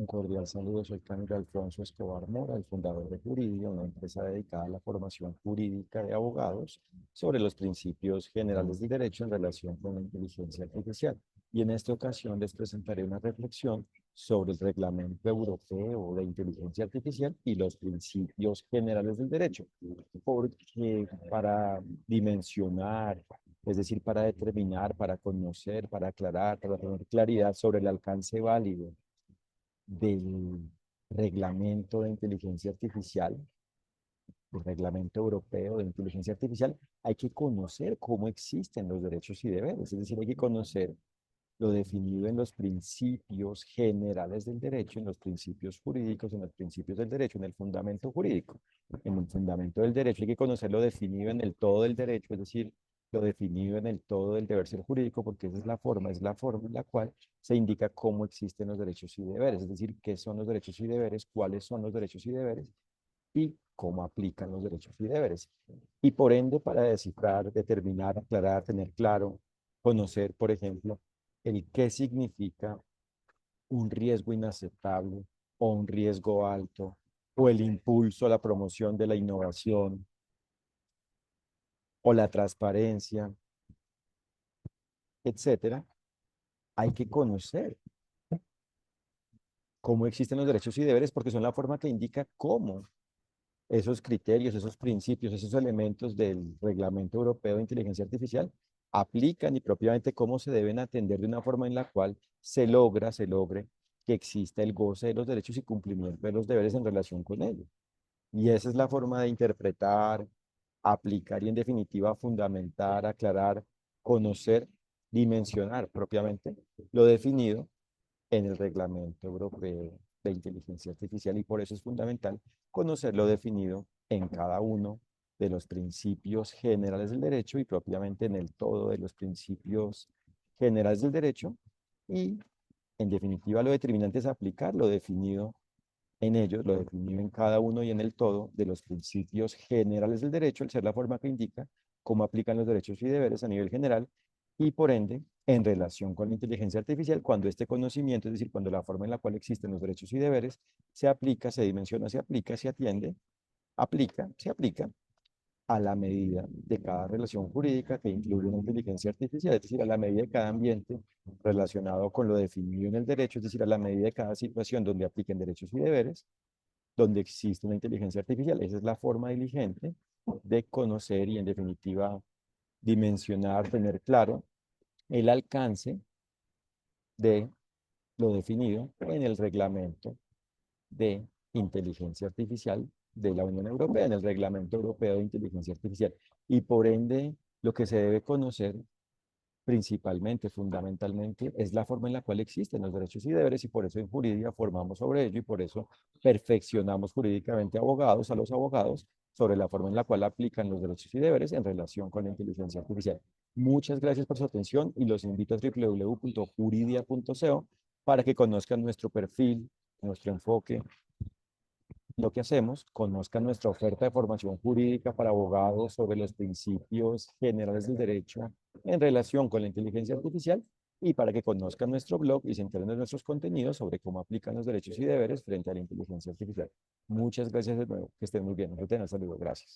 Un cordial saludo, soy Camilo Alfonso Escobar Mora, el fundador de Juridia, una empresa dedicada a la formación jurídica de abogados sobre los principios generales del derecho en relación con la inteligencia artificial. Y en esta ocasión les presentaré una reflexión sobre el Reglamento Europeo de Inteligencia Artificial y los principios generales del derecho, porque para dimensionar, es decir, para determinar, para conocer, para aclarar, para tener claridad sobre el alcance válido del reglamento de inteligencia artificial, el reglamento europeo de inteligencia artificial, hay que conocer cómo existen los derechos y deberes, es decir, hay que conocer lo definido en los principios generales del derecho, en los principios jurídicos, en los principios del derecho, en el fundamento jurídico. En el fundamento del derecho hay que conocer lo definido en el todo del derecho, es decir, lo definido en el todo del deber ser jurídico, porque esa es la forma en la cual se indica cómo existen los derechos y deberes, es decir, qué son los derechos y deberes, cuáles son los derechos y deberes y cómo aplican los derechos y deberes. Y por ende, para descifrar, determinar, aclarar, tener claro, conocer, por ejemplo, el qué significa un riesgo inaceptable o un riesgo alto, o el impulso a la promoción de la innovación, o la transparencia, etcétera, hay que conocer cómo existen los derechos y deberes porque son la forma que indica cómo esos criterios, esos principios, esos elementos del Reglamento Europeo de Inteligencia Artificial aplican y propiamente cómo se deben atender de una forma en la cual se logre que exista el goce de los derechos y cumplimiento de los deberes en relación con ellos. Y esa es la forma de interpretar, aplicar y en definitiva fundamentar, aclarar, conocer, dimensionar propiamente lo definido en el Reglamento Europeo de Inteligencia Artificial y por eso es fundamental conocer lo definido en cada uno de los principios generales del derecho y propiamente en el todo de los principios generales del derecho y en definitiva lo determinante es aplicar lo definido en ellos, lo definido en cada uno y en el todo de los principios generales del derecho, al ser la forma que indica cómo aplican los derechos y deberes a nivel general y por ende en relación con la inteligencia artificial, cuando este conocimiento, es decir, cuando la forma en la cual existen los derechos y deberes se aplica, se dimensiona, se aplica, se atiende, se aplica a la medida de cada relación jurídica que incluye una inteligencia artificial, es decir, a la medida de cada ambiente relacionado con lo definido en el derecho, es decir, a la medida de cada situación donde apliquen derechos y deberes, donde existe una inteligencia artificial. Esa es la forma diligente de conocer y, en definitiva, dimensionar, tener claro el alcance de lo definido en el reglamento de inteligencia artificial de la Unión Europea, en el Reglamento Europeo de Inteligencia Artificial. Y por ende, lo que se debe conocer principalmente, fundamentalmente, es la forma en la cual existen los derechos y deberes y por eso en Juridia formamos sobre ello y por eso perfeccionamos jurídicamente abogados a los abogados sobre la forma en la cual aplican los derechos y deberes en relación con la inteligencia artificial. Muchas gracias por su atención y los invito a www.juridia.co para que conozcan nuestro perfil, nuestro enfoque, lo que hacemos, conozcan nuestra oferta de formación jurídica para abogados sobre los principios generales del derecho en relación con la inteligencia artificial y para que conozcan nuestro blog y se enteren de nuestros contenidos sobre cómo aplican los derechos y deberes frente a la inteligencia artificial. Muchas gracias de nuevo. Que estén muy bien. Un saludo. Gracias.